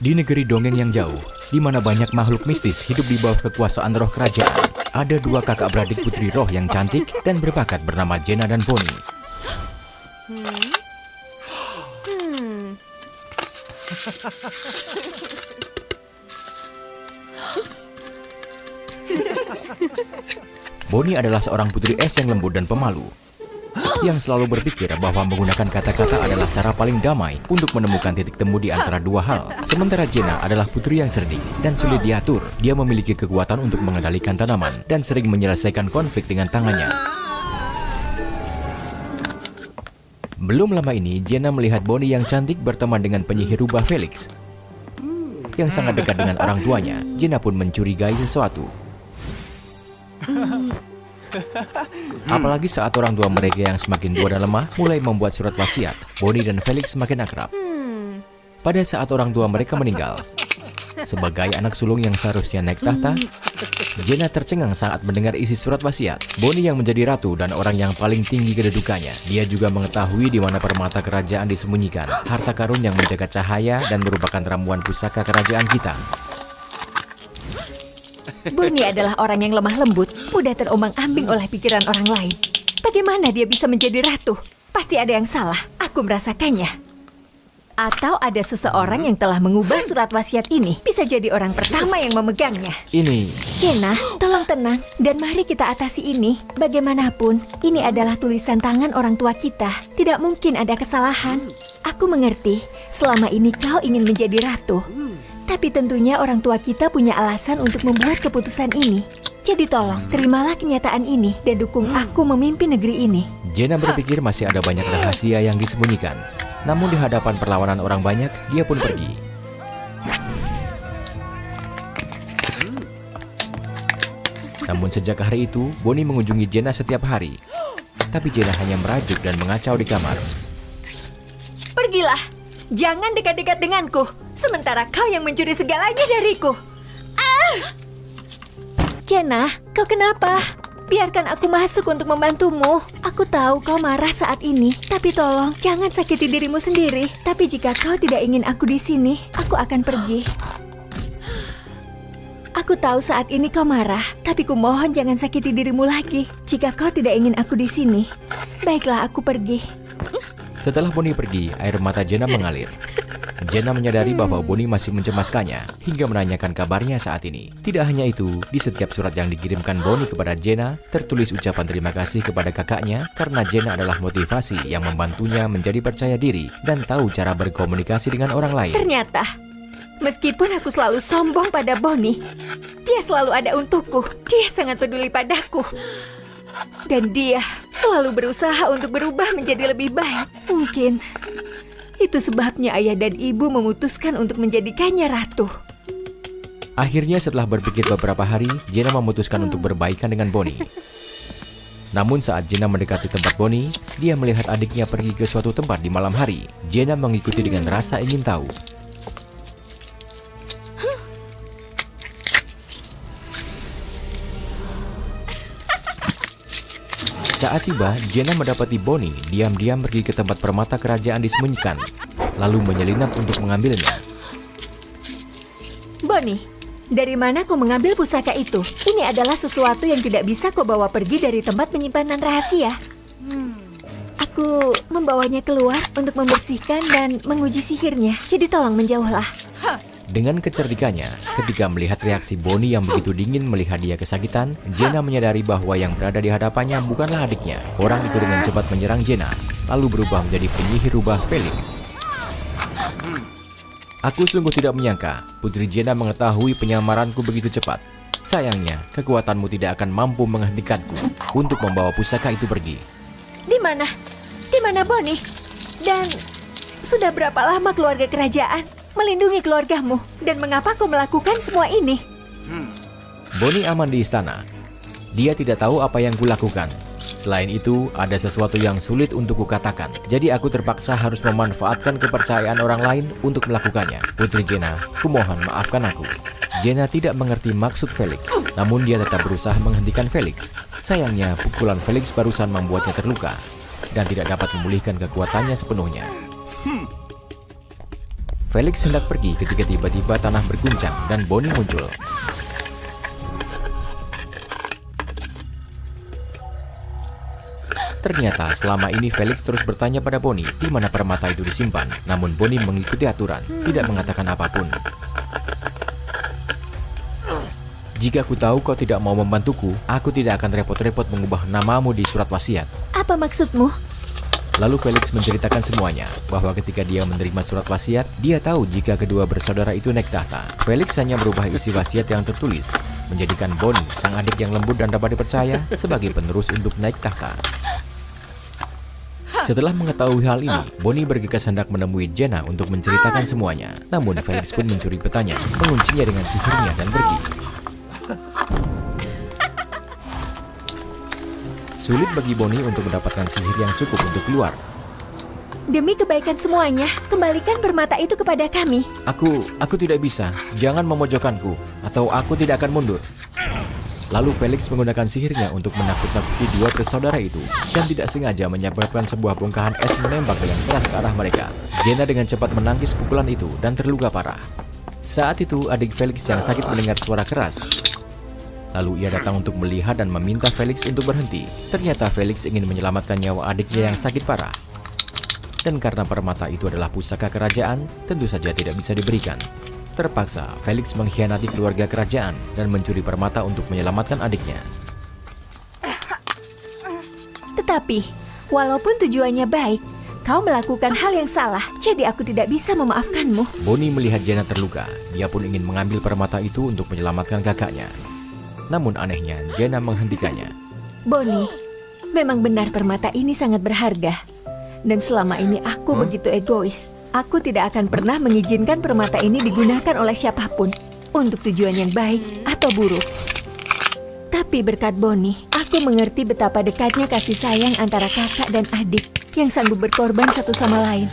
Di negeri dongeng yang jauh, di mana banyak makhluk mistis hidup di bawah kekuasaan roh kerajaan, ada dua kakak beradik putri roh yang cantik dan berbakat bernama Jenna dan Bonnie. Bonnie adalah seorang putri es yang lembut dan pemalu, yang selalu berpikir bahwa menggunakan kata-kata adalah cara paling damai untuk menemukan titik temu di antara dua hal. Sementara Jenna adalah putri yang cerdik dan sulit diatur. Dia memiliki kekuatan untuk mengendalikan tanaman dan sering menyelesaikan konflik dengan tangannya. Belum lama ini, Jenna melihat Bonnie yang cantik berteman dengan penyihir rubah Felix, yang sangat dekat dengan orang tuanya. Jenna pun mencurigai sesuatu. Apalagi saat orang tua mereka yang semakin tua dan lemah mulai membuat surat wasiat. Bonnie dan Felix semakin akrab. Pada saat orang tua mereka meninggal, sebagai anak sulung yang seharusnya naik tahta, Jenna tercengang saat mendengar isi surat wasiat. Bonnie yang menjadi ratu dan orang yang paling tinggi kedudukannya. Dia juga mengetahui di mana permata kerajaan disembunyikan, harta karun yang menjaga cahaya dan merupakan ramuan pusaka kerajaan kita. Bonnie adalah orang yang lemah lembut, mudah terombang-ambing oleh pikiran orang lain. Bagaimana dia bisa menjadi ratu? Pasti ada yang salah, aku merasakannya. Atau ada seseorang yang telah mengubah surat wasiat ini. Bisa jadi orang pertama yang memegangnya. Ini... Jenna, tolong tenang dan mari kita atasi ini. Bagaimanapun, ini adalah tulisan tangan orang tua kita. Tidak mungkin ada kesalahan. Aku mengerti, selama ini kau ingin menjadi ratu. Tapi tentunya orang tua kita punya alasan untuk membuat keputusan ini. Jadi tolong, terimalah kenyataan ini dan dukung aku memimpin negeri ini. Jenna berpikir masih ada banyak rahasia yang disembunyikan. Namun di hadapan perlawanan orang banyak, dia pun pergi. Namun sejak hari itu, Bonnie mengunjungi Jenna setiap hari. Tapi Jenna hanya merajuk dan mengacau di kamar. Pergilah, jangan dekat-dekat denganku. Sementara kau yang mencuri segalanya dariku. Jenna, kau kenapa? Biarkan aku masuk untuk membantumu. Aku tahu kau marah saat ini, tapi tolong jangan sakiti dirimu sendiri. Tapi jika kau tidak ingin aku di sini, aku akan pergi. Aku tahu saat ini kau marah, tapi kumohon jangan sakiti dirimu lagi. Jika kau tidak ingin aku di sini, baiklah aku pergi. Setelah Bonnie pergi, air mata Jenna mengalir. Jenna menyadari bahwa Bonnie masih mencemaskannya hingga menanyakan kabarnya saat ini. Tidak hanya itu, di setiap surat yang dikirimkan Bonnie kepada Jenna, tertulis ucapan terima kasih kepada kakaknya karena Jenna adalah motivasi yang membantunya menjadi percaya diri dan tahu cara berkomunikasi dengan orang lain. Ternyata, meskipun aku selalu sombong pada Bonnie, dia selalu ada untukku. Dia sangat peduli padaku. Dan dia selalu berusaha untuk berubah menjadi lebih baik. Mungkin itu sebabnya ayah dan ibu memutuskan untuk menjadikannya ratu. Akhirnya setelah berpikir beberapa hari, Jenna memutuskan untuk berbaikan dengan Bonnie. Namun saat Jenna mendekati tempat Bonnie, dia melihat adiknya pergi ke suatu tempat di malam hari. Jenna mengikuti dengan rasa ingin tahu. Saat tiba, Jenna mendapati Bonnie diam-diam pergi ke tempat permata kerajaan disembunyikan, lalu menyelinap untuk mengambilnya. Bonnie, dari mana kau mengambil pusaka itu? Ini adalah sesuatu yang tidak bisa kau bawa pergi dari tempat penyimpanan rahasia. Aku membawanya keluar untuk membersihkan dan menguji sihirnya, jadi tolong menjauhlah. Dengan kecerdikannya, ketika melihat reaksi Bonnie yang begitu dingin melihat dia kesakitan, Jenna menyadari bahwa yang berada di hadapannya bukanlah adiknya. Orang itu dengan cepat menyerang Jenna, lalu berubah menjadi penyihir rubah Felix. Aku sungguh tidak menyangka Putri Jenna mengetahui penyamaranku begitu cepat. Sayangnya, kekuatanmu tidak akan mampu menghentikanku untuk membawa pusaka itu pergi. Di mana? Di mana Bonnie? Dan sudah berapa lama keluarga kerajaan melindungi keluargamu? Dan mengapa kau melakukan semua ini? Bonnie aman di istana. Dia tidak tahu apa yang kulakukan. Selain itu, ada sesuatu yang sulit untuk kukatakan. Jadi aku terpaksa harus memanfaatkan kepercayaan orang lain untuk melakukannya. Putri Jenna, kumohon maafkan aku. Jenna tidak mengerti maksud Felix, namun dia tetap berusaha menghentikan Felix. Sayangnya, pukulan Felix barusan membuatnya terluka dan tidak dapat memulihkan kekuatannya sepenuhnya. Felix hendak pergi ketika tiba-tiba tanah berguncang dan Bonnie muncul. Ternyata selama ini Felix terus bertanya pada Bonnie di mana permata itu disimpan. Namun Bonnie mengikuti aturan, tidak mengatakan apapun. Jika aku tahu kau tidak mau membantuku, aku tidak akan repot-repot mengubah namamu di surat wasiat. Apa maksudmu? Lalu Felix menceritakan semuanya, bahwa ketika dia menerima surat wasiat, dia tahu jika kedua bersaudara itu naik tahta. Felix hanya merubah isi wasiat yang tertulis, menjadikan Bonnie, sang adik yang lembut dan dapat dipercaya, sebagai penerus untuk naik tahta. Setelah mengetahui hal ini, Bonnie bergegas hendak menemui Jenna untuk menceritakan semuanya. Namun Felix pun mencuri petanya, menguncinya dengan sihirnya dan pergi. Sulit bagi Bonnie untuk mendapatkan sihir yang cukup untuk keluar. Demi kebaikan semuanya, kembalikan permata itu kepada kami. Aku tidak bisa. Jangan memojokkanku, atau aku tidak akan mundur. Lalu Felix menggunakan sihirnya untuk menakut-nakuti dua bersaudara itu dan tidak sengaja menyebabkan sebuah bongkahan es menembak dengan keras ke arah mereka. Jenna dengan cepat menangkis pukulan itu dan terluka parah. Saat itu adik Felix yang sakit mendengar suara keras. Lalu ia datang untuk melihat dan meminta Felix untuk berhenti. Ternyata Felix ingin menyelamatkan nyawa adiknya yang sakit parah. Dan karena permata itu adalah pusaka kerajaan, tentu saja tidak bisa diberikan. Terpaksa, Felix mengkhianati keluarga kerajaan dan mencuri permata untuk menyelamatkan adiknya. Tetapi, walaupun tujuannya baik, kau melakukan hal yang salah, jadi aku tidak bisa memaafkanmu. Bonnie melihat Jenna terluka. Dia pun ingin mengambil permata itu untuk menyelamatkan kakaknya. Namun anehnya, Jenna menghentikannya. Bonnie, memang benar permata ini sangat berharga. Dan selama ini aku begitu egois. Aku tidak akan pernah mengizinkan permata ini digunakan oleh siapapun untuk tujuan yang baik atau buruk. Tapi berkat Bonnie, aku mengerti betapa dekatnya kasih sayang antara kakak dan adik yang sanggup berkorban satu sama lain.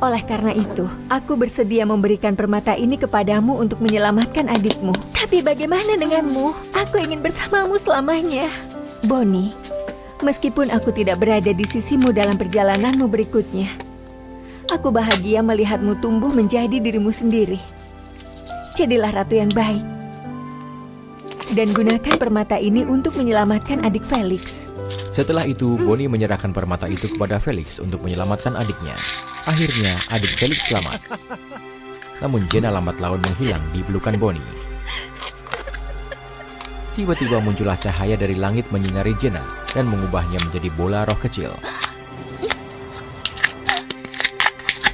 Oleh karena itu, aku bersedia memberikan permata ini kepadamu untuk menyelamatkan adikmu. Tapi bagaimana denganmu? Aku ingin bersamamu selamanya. Bonnie, meskipun aku tidak berada di sisimu dalam perjalananmu berikutnya, aku bahagia melihatmu tumbuh menjadi dirimu sendiri. Jadilah ratu yang baik. Dan gunakan permata ini untuk menyelamatkan adik Felix. Setelah itu, Bonnie menyerahkan permata itu kepada Felix untuk menyelamatkan adiknya. Akhirnya, adik Felix selamat. Namun Jenna lambat laun menghilang di pelukan Bonnie. Tiba-tiba muncullah cahaya dari langit menyinari Jenna dan mengubahnya menjadi bola roh kecil.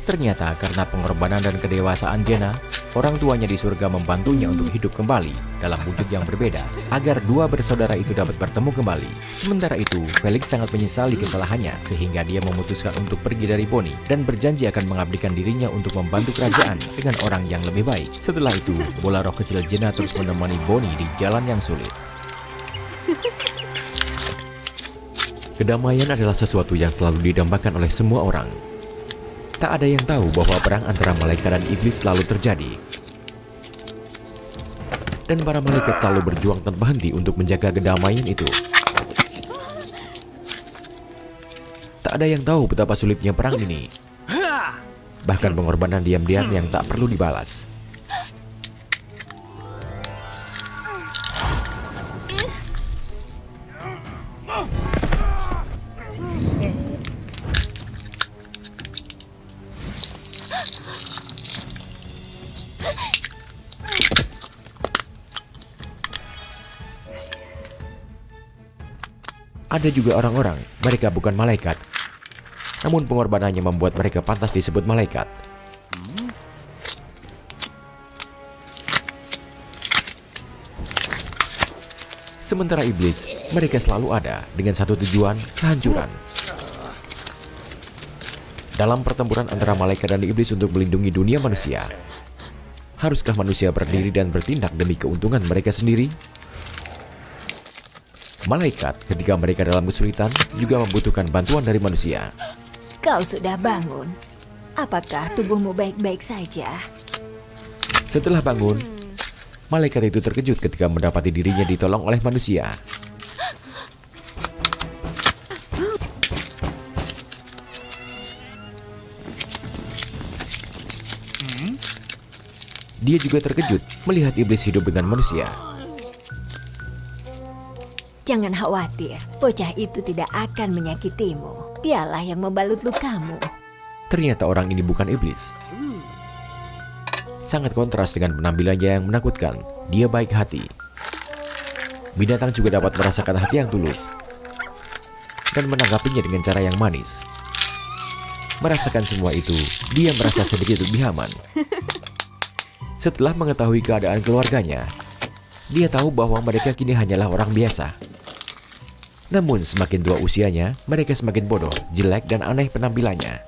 Ternyata karena pengorbanan dan kedewasaan Jenna, orang tuanya di surga membantunya untuk hidup kembali dalam wujud yang berbeda agar dua bersaudara itu dapat bertemu kembali. Sementara itu, Felix sangat menyesali kesalahannya sehingga dia memutuskan untuk pergi dari Bonnie dan berjanji akan mengabdikan dirinya untuk membantu kerajaan dengan orang yang lebih baik. Setelah itu, bola roh kecil Jenna terus menemani Bonnie di jalan yang sulit. Kedamaian adalah sesuatu yang selalu didambakan oleh semua orang. Tak ada yang tahu bahwa perang antara malaikat dan iblis selalu terjadi. Dan para malaikat selalu berjuang tanpa henti untuk menjaga kedamaian itu. Tak ada yang tahu betapa sulitnya perang ini. Bahkan pengorbanan diam-diam yang tak perlu dibalas. Ada juga orang-orang, mereka bukan malaikat. Namun pengorbanannya membuat mereka pantas disebut malaikat. Sementara iblis, mereka selalu ada dengan satu tujuan, kehancuran. Dalam pertempuran antara malaikat dan iblis untuk melindungi dunia manusia, haruskah manusia berdiri dan bertindak demi keuntungan mereka sendiri? Malaikat ketika mereka dalam kesulitan juga membutuhkan bantuan dari manusia. Kau sudah bangun. Apakah tubuhmu baik-baik saja? Setelah bangun, malaikat itu terkejut ketika mendapati dirinya ditolong oleh manusia. Dia juga terkejut melihat iblis hidup dengan manusia. Jangan khawatir, bocah itu tidak akan menyakitimu. Dialah yang membalut lukamu. Ternyata orang ini bukan iblis. Sangat kontras dengan penampilannya yang menakutkan. Dia baik hati. Binatang juga dapat merasakan hati yang tulus dan menanggapinya dengan cara yang manis. Merasakan semua itu, dia merasa sedikit lebih aman. Setelah mengetahui keadaan keluarganya, dia tahu bahwa mereka kini hanyalah orang biasa. Namun semakin tua usianya, mereka semakin bodoh, jelek, dan aneh penampilannya.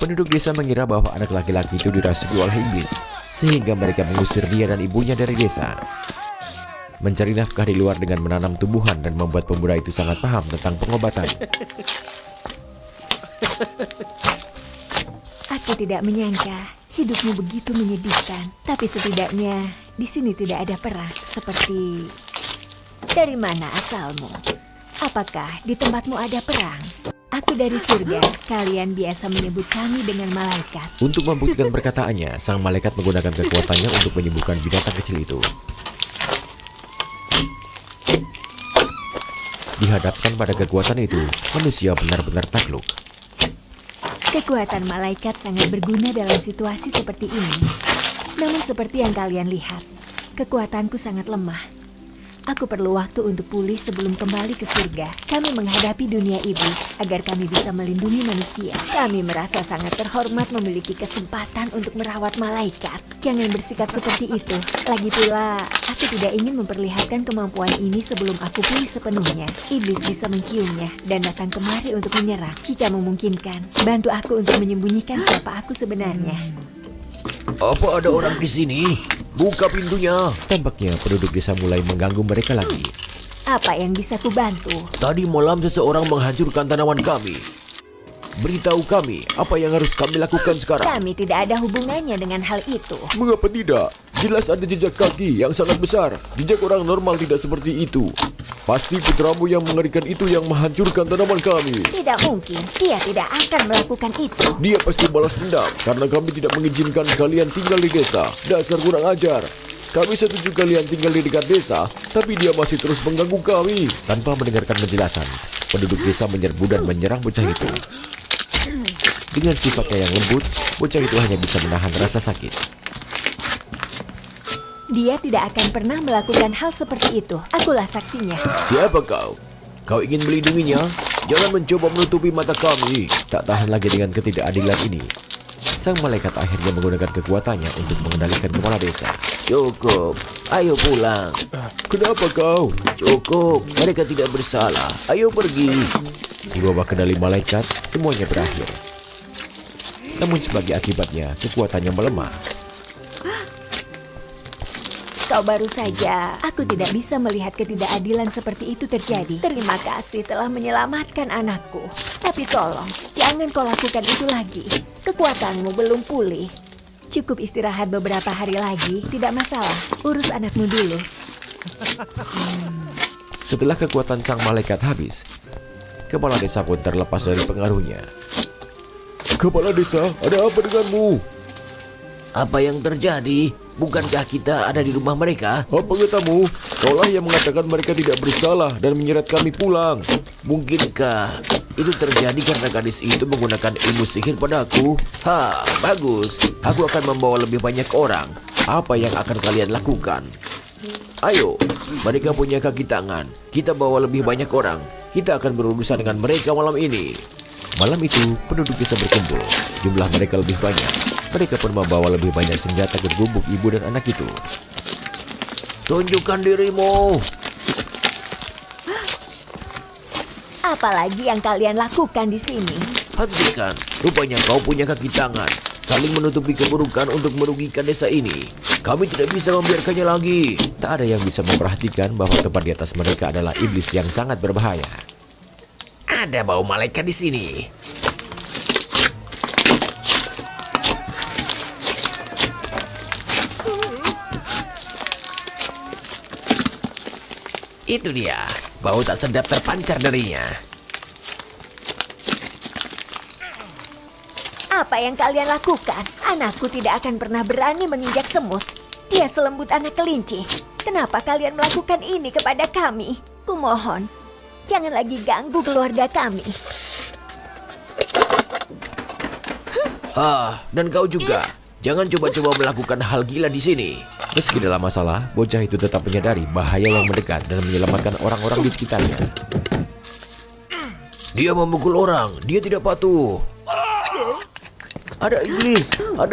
Penduduk desa mengira bahwa anak laki-laki itu dirasuki oleh iblis, sehingga mereka mengusir dia dan ibunya dari desa. Mencari nafkah di luar dengan menanam tumbuhan dan membuat pemuda itu sangat paham tentang pengobatan. Aku tidak menyangka hidupmu begitu menyedihkan. Tapi setidaknya di sini tidak ada perang. Seperti, dari mana asalmu? Apakah di tempatmu ada perang? Aku dari surga. Kalian biasa menyebut kami dengan malaikat. Untuk membuktikan perkataannya, sang malaikat menggunakan kekuatannya untuk menyembuhkan binatang kecil itu. Dihadapkan pada kekuatan itu, manusia benar-benar takluk. Kekuatan malaikat sangat berguna dalam situasi seperti ini. Namun seperti yang kalian lihat, kekuatanku sangat lemah. Aku perlu waktu untuk pulih sebelum kembali ke surga. Kami menghadapi dunia iblis agar kami bisa melindungi manusia. Kami merasa sangat terhormat memiliki kesempatan untuk merawat malaikat. Jangan bersikap seperti itu. Lagi pula, aku tidak ingin memperlihatkan kemampuan ini sebelum aku pulih sepenuhnya. Iblis bisa menciumnya dan datang kemari untuk menyerang. Jika memungkinkan, bantu aku untuk menyembunyikan siapa aku sebenarnya. Apa ada orang di sini? Buka pintunya. Tampaknya penduduk desa mulai mengganggu mereka lagi. Apa yang bisa kubantu? Tadi malam seseorang menghancurkan tanaman kami. Beritahu kami apa yang harus kami lakukan sekarang. Kami tidak ada hubungannya dengan hal itu. Mengapa tidak? Jelas ada jejak kaki yang sangat besar. Jejak orang normal tidak seperti itu. Pasti putramu yang mengerikan itu yang menghancurkan tanaman kami. Tidak mungkin, dia tidak akan melakukan itu. Dia pasti balas dendam karena kami tidak mengizinkan kalian tinggal di desa. Dasar kurang ajar. Kami setuju kalian tinggal di dekat desa, tapi dia masih terus mengganggu kami. Tanpa mendengarkan penjelasan, penduduk desa menyerbu dan menyerang bocah itu. Dengan sifatnya yang lembut, bocah itu hanya bisa menahan rasa sakit. Dia tidak akan pernah melakukan hal seperti itu. Akulah saksinya. Siapa kau? Kau ingin melindunginya? Jangan mencoba menutupi mata kami. Tak tahan lagi dengan ketidakadilan ini, sang malaikat akhirnya menggunakan kekuatannya untuk mengendalikan kepala desa. Cukup, ayo pulang. Kenapa kau? Cukup, mereka tidak bersalah. Ayo pergi. Di bawah kendali malaikat, semuanya berakhir. Namun sebagai akibatnya, kekuatannya melemah. Kau baru saja. Aku tidak bisa melihat ketidakadilan seperti itu terjadi. Terima kasih telah menyelamatkan anakku. Tapi tolong, jangan kau lakukan itu lagi. Kekuatanmu belum pulih. Cukup istirahat beberapa hari lagi, tidak masalah. Urus anakmu dulu. Setelah kekuatan sang malaikat habis, kepala desa pun terlepas dari pengaruhnya. Kepala desa, ada apa denganmu? Apa yang terjadi? Bukankah kita ada di rumah mereka? Apa katamu? Kaulah yang mengatakan mereka tidak bersalah dan menyeret kami pulang. Mungkinkah itu terjadi karena gadis itu menggunakan ilmu sihir padaku? Bagus. Aku akan membawa lebih banyak orang. Apa yang akan kalian lakukan? Ayo, mereka punya kaki tangan. Kita bawa lebih banyak orang. Kita akan berurusan dengan mereka malam ini. Malam itu, penduduk desa berkumpul. Jumlah mereka lebih banyak. Mereka pun membawa lebih banyak senjata ke gubuk ibu dan anak itu. Tunjukkan dirimu. Apalagi yang kalian lakukan di sini? Hentikan. Rupanya kau punya kaki tangan. Saling menutupi keburukan untuk merugikan desa ini. Kami tidak bisa membiarkannya lagi. Tak ada yang bisa memperhatikan bahwa tempat di atas mereka adalah iblis yang sangat berbahaya. Ada bau malaikat di sini. Itu dia, bau tak sedap terpancar darinya. Apa Apa yang kalian lakukan? Anakku tidak akan pernah berani menginjak semut. Dia selembut anak kelinci. Kenapa kalian melakukan ini kepada kami? Kumohon, jangan lagi ganggu keluarga kami. Dan kau juga. Jangan coba-coba melakukan hal gila di sini. Meski dalam masalah, bocah itu tetap menyadari bahaya yang mendekat dan menyelamatkan orang-orang di sekitarnya. Dia memukul orang, dia tidak patuh. Ada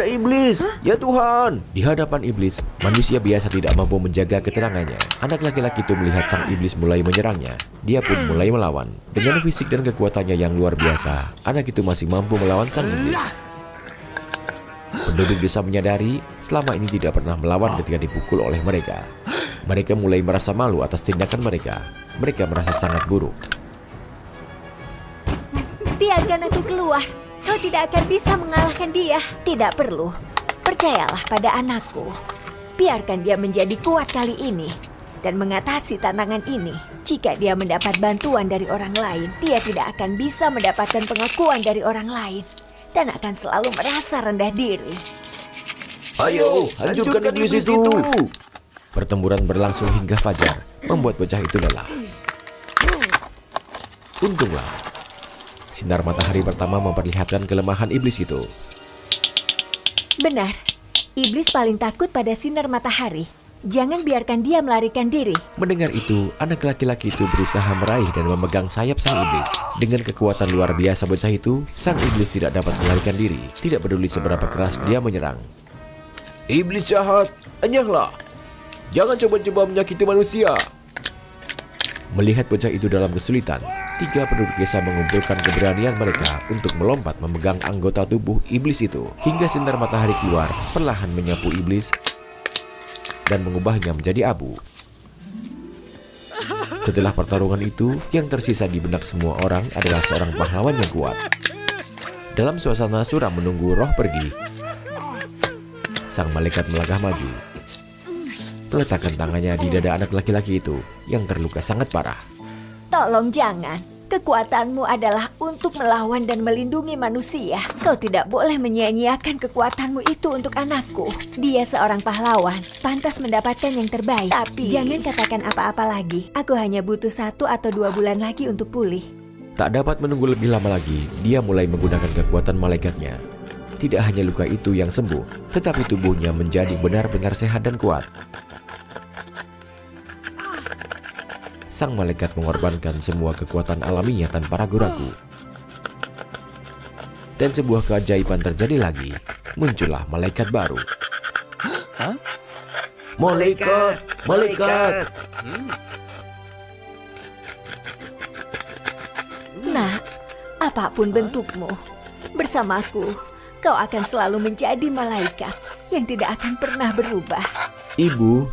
iblis, ya Tuhan. Di hadapan iblis, manusia biasa tidak mampu menjaga ketenangannya. Anak laki-laki itu melihat sang iblis mulai menyerangnya. Dia pun mulai melawan. Dengan fisik dan kekuatannya yang luar biasa, anak itu masih mampu melawan sang iblis. Penduduk desa menyadari selama ini tidak pernah melawan ketika dipukul oleh mereka. Mereka mulai merasa malu atas tindakan mereka. Mereka merasa sangat buruk. Biarkan aku keluar. Kau tidak akan bisa mengalahkan dia. Tidak perlu. Percayalah pada anakku. Biarkan dia menjadi kuat kali ini dan mengatasi tantangan ini. Jika dia mendapat bantuan dari orang lain, dia tidak akan bisa mendapatkan pengakuan dari orang lain dan akan selalu merasa rendah diri. Ayo, hancurkan iblis itu. Pertempuran berlangsung hingga fajar, membuat bocah itu lelah. Untunglah, sinar matahari pertama memperlihatkan kelemahan iblis itu. Benar, iblis paling takut pada sinar matahari. Jangan biarkan dia melarikan diri. Mendengar itu, anak laki-laki itu berusaha meraih dan memegang sayap sang iblis. Dengan kekuatan luar biasa bocah itu, sang iblis tidak dapat melarikan diri. Tidak peduli seberapa keras dia menyerang. Iblis jahat, enyahlah. Jangan coba-coba menyakiti manusia. Melihat bocah itu dalam kesulitan, 3 penduduk desa mengumpulkan keberanian mereka untuk melompat memegang anggota tubuh iblis itu. Hingga sinar matahari keluar, perlahan menyapu iblis dan mengubahnya menjadi abu. Setelah pertarungan itu, yang tersisa di benak semua orang adalah seorang pahlawan yang kuat. Dalam suasana suram menunggu roh pergi, sang malaikat melangkah maju, meletakkan tangannya di dada anak laki-laki itu yang terluka sangat parah. Tolong jangan. Kekuatanmu adalah untuk melawan dan melindungi manusia. Kau tidak boleh menyia-nyiakan kekuatanmu itu untuk anakku. Dia seorang pahlawan, pantas mendapatkan yang terbaik. Tapi jangan katakan apa-apa lagi. Aku hanya butuh 1 atau 2 bulan lagi untuk pulih. Tak dapat menunggu lebih lama lagi, dia mulai menggunakan kekuatan malaikatnya. Tidak hanya luka itu yang sembuh, tetapi tubuhnya menjadi benar-benar sehat dan kuat. Sang malaikat mengorbankan semua kekuatan alaminya tanpa ragu-ragu. Dan sebuah keajaiban terjadi lagi. Muncullah malaikat baru. Malaikat. Nah, apapun bentukmu, bersamaku, kau akan selalu menjadi malaikat yang tidak akan pernah berubah. Ibu,